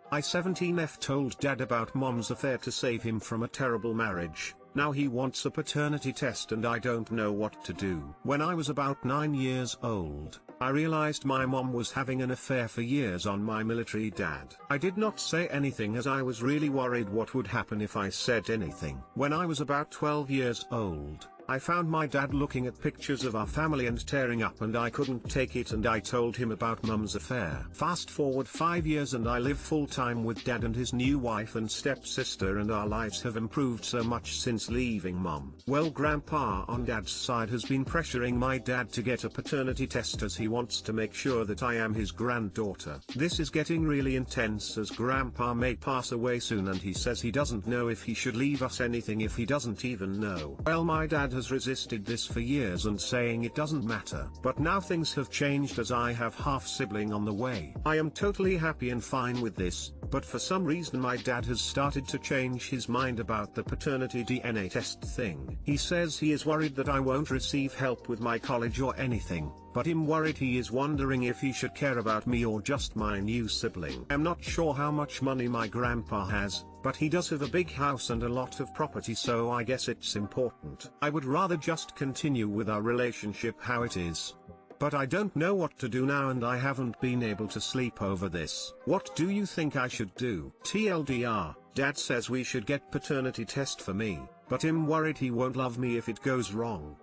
I 17F told dad about mom's affair to save him from a terrible marriage. Now he wants a paternity test and I don't know what to do. When I was about 9 years old, I realized my mom was having an affair for years on my military dad. I did not say anything as I was really worried what would happen if I said anything. When I was about 12 years old, I found my dad looking at pictures of our family and tearing up and I couldn't take it and I told him about mum's affair. Fast forward 5 years and I live full time with dad and his new wife and stepsister and our lives have improved so much since leaving mum. Well, grandpa on dad's side has been pressuring my dad to get a paternity test as he wants to make sure that I am his granddaughter. This is getting really intense as grandpa may pass away soon and he says he doesn't know if he should leave us anything if he doesn't even know. Well, my dad has resisted this for years and saying it doesn't matter. But now things have changed as I have half sibling on the way. I am totally happy and fine with this, but for some reason my dad has started to change his mind about the paternity DNA test thing. He says he is worried that I won't receive help with my college or anything, but I'm worried he is wondering if he should care about me or just my new sibling. I'm not sure how much money my grandpa has, but he does have a big house and a lot of property, so I guess it's important. I would rather just continue with our relationship how it is. But I don't know what to do now and I haven't been able to sleep over this. What do you think I should do? TLDR, dad says we should get paternity test for me, but I'm worried he won't love me if it goes wrong.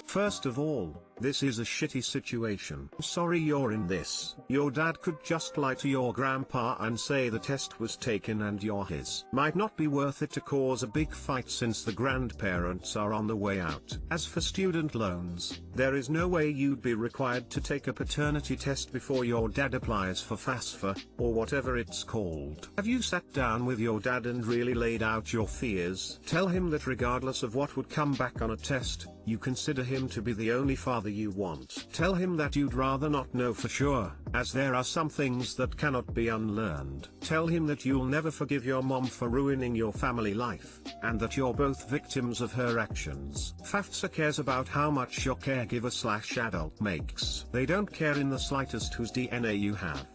First of all, this is a shitty situation. Sorry you're in this. Your dad could just lie to your grandpa and say the test was taken and you're his. Might not be worth it to cause a big fight since the grandparents are on the way out. As for student loans, there is no way you'd be required to take a paternity test before your dad applies for FAFSA, or whatever it's called. Have you sat down with your dad and really laid out your fears? Tell him that regardless of what would come back on a test, you consider him to be the only father you want. Tell him that you'd rather not know for sure, as there are some things that cannot be unlearned. Tell him that you'll never forgive your mom for ruining your family life, and that you're both victims of her actions. FAFSA cares about how much your caregiver/adult makes. They don't care in the slightest whose DNA you have.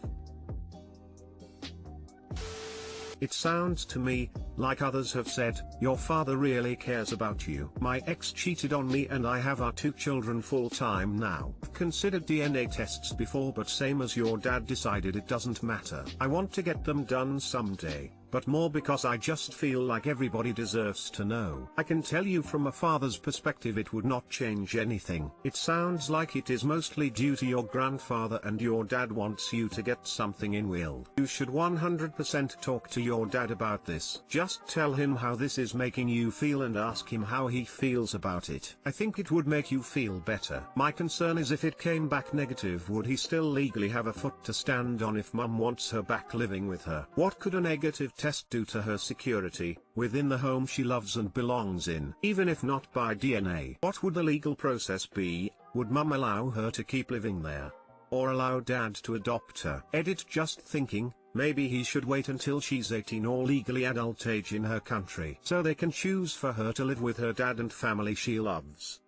It sounds to me, like others have said, your father really cares about you. My ex cheated on me and I have our 2 children full time now. I've considered DNA tests before, but same as your dad decided it doesn't matter. I want to get them done someday, but more because I just feel like everybody deserves to know. I can tell you from a father's perspective it would not change anything. It sounds like it is mostly due to your grandfather and your dad wants you to get something in will. You should 100% talk to your dad about this. Just tell him how this is making you feel and ask him how he feels about it. I think it would make you feel better. My concern is if it came back negative, would he still legally have a foot to stand on if mum wants her back living with her? What could a negative test do to her security within the home she loves and belongs in? Even if not by DNA, what would the legal process be? Would mum allow her to keep living there, or allow dad to adopt her? Edit, just thinking, maybe he should wait until she's 18 or legally adult age in her country, so they can choose for her to live with her dad and family she loves.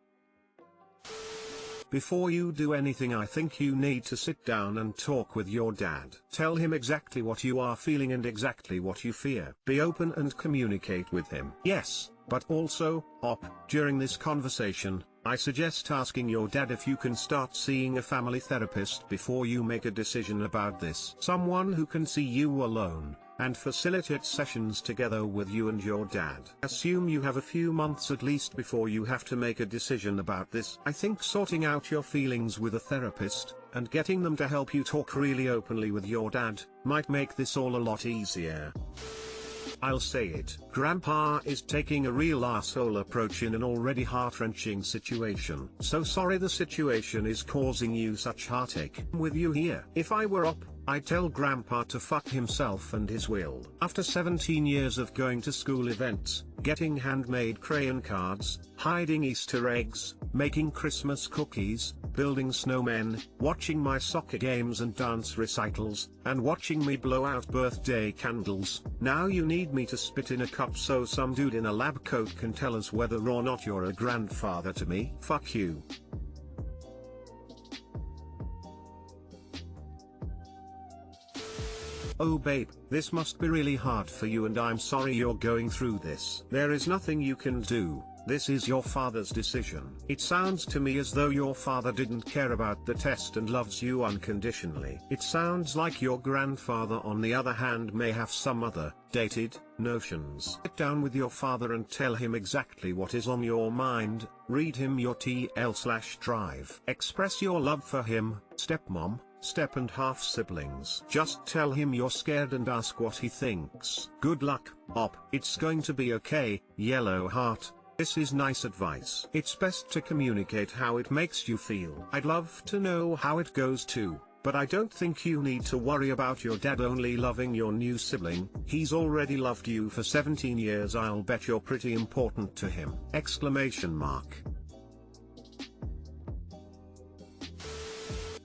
Before you do anything, I think you need to sit down and talk with your dad. Tell him exactly what you are feeling and exactly what you fear. Be open and communicate with him. Yes, but also, during this conversation, I suggest asking your dad if you can start seeing a family therapist before you make a decision about this. Someone who can see you alone, and facilitate sessions together with you and your dad. Assume you have a few months at least before you have to make a decision about this. I think sorting out your feelings with a therapist, and getting them to help you talk really openly with your dad, might make this all a lot easier. I'll say it. Grandpa is taking a real asshole approach in an already heart-wrenching situation. So sorry the situation is causing you such heartache. I'm with you here. If I were up, I'd tell Grandpa to fuck himself and his will. After 17 years of going to school events, getting handmade crayon cards, hiding Easter eggs, making Christmas cookies, building snowmen, watching my soccer games and dance recitals, and watching me blow out birthday candles, now you need me to spit in a cup so some dude in a lab coat can tell us whether or not you're a grandfather to me? Fuck you. Oh babe, this must be really hard for you and I'm sorry you're going through this. There is nothing you can do. This is your father's decision. It sounds to me as though your father didn't care about the test and loves you unconditionally. It sounds like your grandfather on the other hand may have some other, dated, notions. Sit down with your father and tell him exactly what is on your mind, read him your TL/drive. Express your love for him, stepmom, step and half siblings. Just tell him you're scared and ask what he thinks. Good luck, op. It's going to be okay, yellow heart. This is nice advice. It's best to communicate how it makes you feel. I'd love to know how it goes too, but I don't think you need to worry about your dad only loving your new sibling. He's already loved you for 17 years. I'll bet you're pretty important to him. Exclamation mark.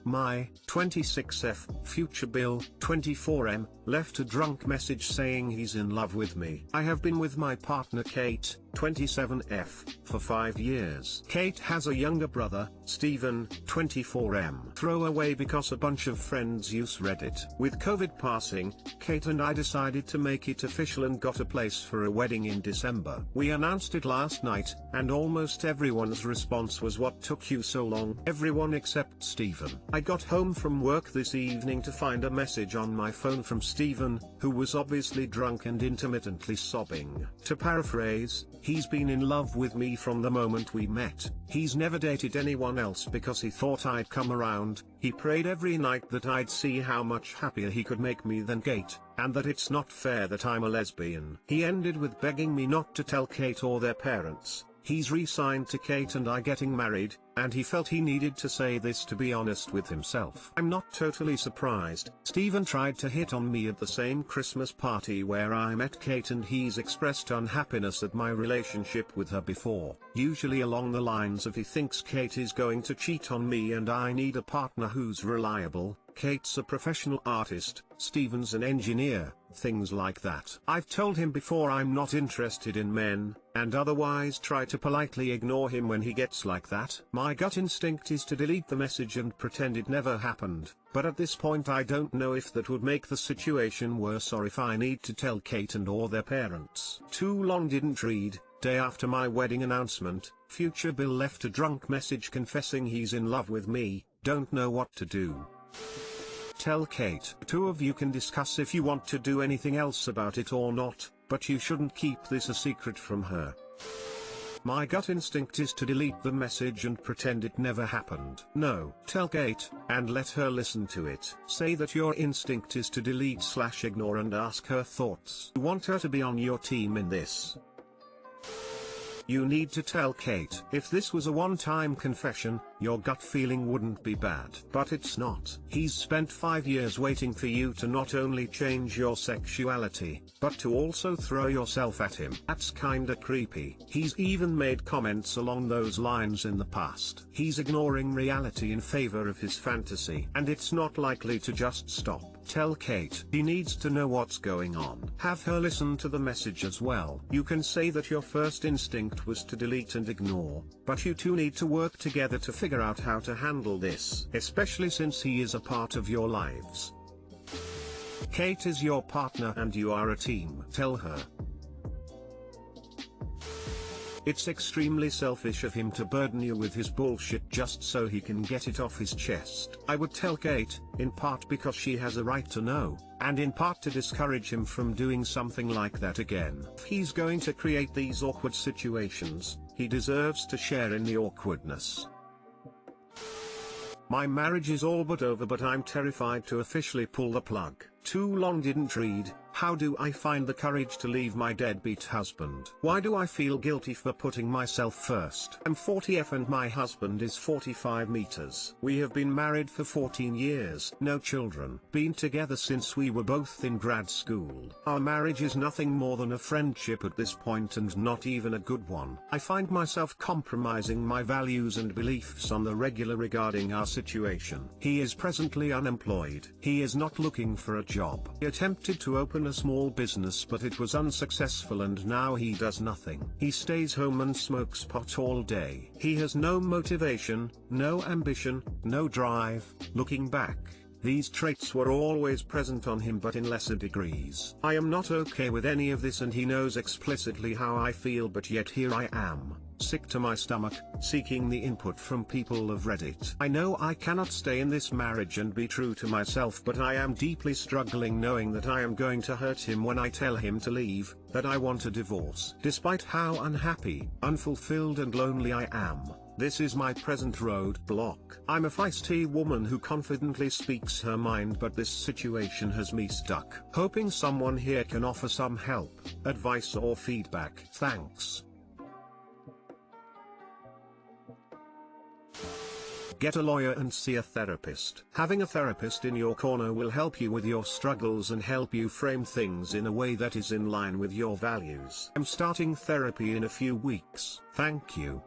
My 26F future BIL 24M left a drunk message saying he's in love with me. I have been with my partner Kate 27F for 5 years. Kate has a younger brother, Stephen 24M. Throw away because a bunch of friends use Reddit. With COVID passing, Kate and I decided to make it official and got a place for a wedding in December. We announced it last night, and almost everyone's response was, "What took you so long?" Everyone except Stephen. I got home from work this evening to find a message on my phone from Stephen, who was obviously drunk and intermittently sobbing. To paraphrase, he's been in love with me from the moment we met. He's never dated anyone else because he thought I'd come around. He prayed every night that I'd see how much happier he could make me than Kate, and that it's not fair that I'm a lesbian. He ended with begging me not to tell Kate or their parents. He's re-signed to Kate and I getting married, and he felt he needed to say this to be honest with himself. I'm not totally surprised. Stephen tried to hit on me at the same Christmas party where I met Kate, and he's expressed unhappiness at my relationship with her before. Usually along the lines of he thinks Kate is going to cheat on me and I need a partner who's reliable. Kate's a professional artist, Stephen's an engineer, things like that. I've told him before I'm not interested in men, and otherwise try to politely ignore him when he gets like that. My gut instinct is to delete the message and pretend it never happened, but at this point I don't know if that would make the situation worse or if I need to tell Kate and or their parents. Too long didn't read. Day after my wedding announcement, future Bill left a drunk message confessing he's in love with me. Don't know what to do. Tell Kate. Two of you can discuss if you want to do anything else about it or not, but you shouldn't keep this a secret from her. My gut instinct is to delete the message and pretend it never happened. No, tell Kate, and let her listen to it. Say that your instinct is to delete/ignore and ask her thoughts. You want her to be on your team in this. You need to tell Kate. If this was a one-time confession, your gut feeling wouldn't be bad. But it's not. He's spent 5 years waiting for you to not only change your sexuality, but to also throw yourself at him. That's kinda creepy. He's even made comments along those lines in the past. He's ignoring reality in favor of his fantasy, and it's not likely to just stop. Tell Kate. He needs to know what's going on. Have her listen to the message as well. You can say that your first instinct was to delete and ignore, but you two need to work together to figure out how to handle this, especially since he is a part of your lives. Kate is your partner and you are a team. Tell her. It's extremely selfish of him to burden you with his bullshit just so he can get it off his chest. I would tell Kate, in part because she has a right to know, and in part to discourage him from doing something like that again. If he's going to create these awkward situations, he deserves to share in the awkwardness. My marriage is all but over, but I'm terrified to officially pull the plug. Too long didn't read. How do I find the courage to leave my deadbeat husband? Why do I feel guilty for putting myself first? I'm 40F and my husband is 45 meters. We have been married for 14 years. No children. Been together since we were both in grad school. Our marriage is nothing more than a friendship at this point, and not even a good one. I find myself compromising my values and beliefs on the regular regarding our situation. He is presently unemployed. He is not looking for a job. He attempted to open a small business but it was unsuccessful, and now he does nothing. He stays home and smokes pot all day. He has no motivation, no ambition, no drive. Looking back, These traits were always present on him but in lesser degrees. I am not okay with any of this and he knows explicitly how I feel, but yet here I am, sick to my stomach, seeking the input from people of Reddit. I know I cannot stay in this marriage and be true to myself, but I am deeply struggling knowing that I am going to hurt him when I tell him to leave, that I want a divorce. Despite how unhappy, unfulfilled and lonely I am, this is my present roadblock. I'm a feisty woman who confidently speaks her mind, but this situation has me stuck. Hoping someone here can offer some help, advice or feedback. Thanks. Get a lawyer and see a therapist. Having a therapist in your corner will help you with your struggles and help you frame things in a way that is in line with your values. I'm starting therapy in a few weeks. Thank you.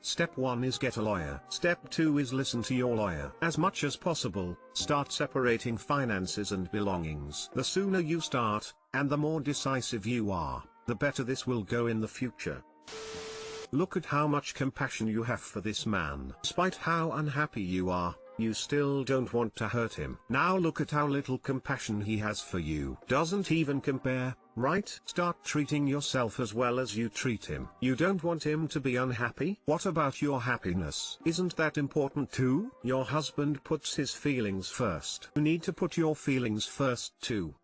Step 1 is get a lawyer. Step 2 is listen to your lawyer. As much as possible, start separating finances and belongings. The sooner you start, and the more decisive you are, the better this will go in the future. Look at how much compassion you have for this man. Despite how unhappy you are, you still don't want to hurt him. Now look at how little compassion he has for you. Doesn't even compare, right? Start treating yourself as well as you treat him. You don't want him to be unhappy? What about your happiness? Isn't that important too? Your husband puts his feelings first. You need to put your feelings first too.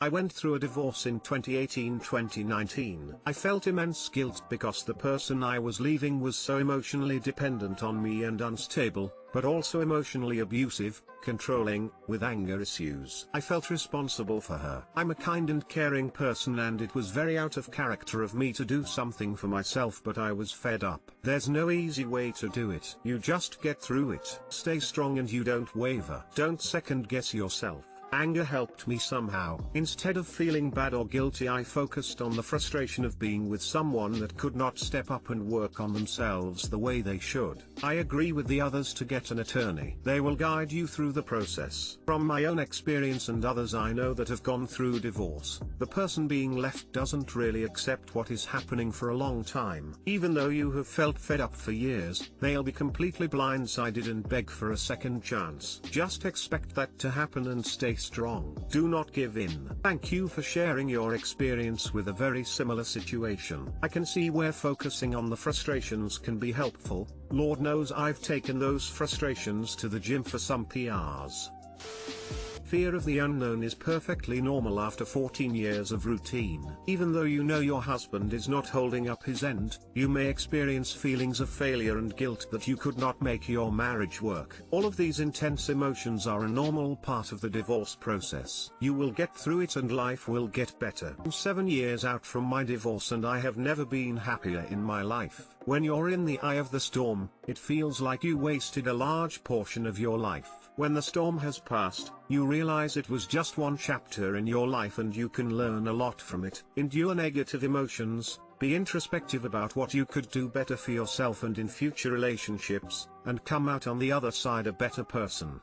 I went through a divorce in 2018-2019. I felt immense guilt because the person I was leaving was so emotionally dependent on me and unstable, but also emotionally abusive, controlling, with anger issues. I felt responsible for her. I'm a kind and caring person and it was very out of character of me to do something for myself, but I was fed up. There's no easy way to do it. You just get through it. Stay strong and you don't waver. Don't second guess yourself. Anger helped me somehow. Instead of feeling bad or guilty, I focused on the frustration of being with someone that could not step up and work on themselves the way they should. I agree with the others to get an attorney. They will guide you through the process. From my own experience and others I know that have gone through divorce, the person being left doesn't really accept what is happening for a long time. Even though you have felt fed up for years, they'll be completely blindsided and beg for a second chance. Just expect that to happen and stay strong. Do not give in. Thank you for sharing your experience with a very similar situation. I can see where focusing on the frustrations can be helpful. Lord knows I've taken those frustrations to the gym for some PRs. Fear of the unknown is perfectly normal after 14 years of routine. Even though you know your husband is not holding up his end, you may experience feelings of failure and guilt that you could not make your marriage work. All of these intense emotions are a normal part of the divorce process. You will get through it and life will get better. I'm 7 years out from my divorce and I have never been happier in my life. When you're in the eye of the storm, it feels like you wasted a large portion of your life. When the storm has passed, you realize it was just one chapter in your life and you can learn a lot from it. Endure negative emotions, be introspective about what you could do better for yourself and in future relationships, and come out on the other side a better person.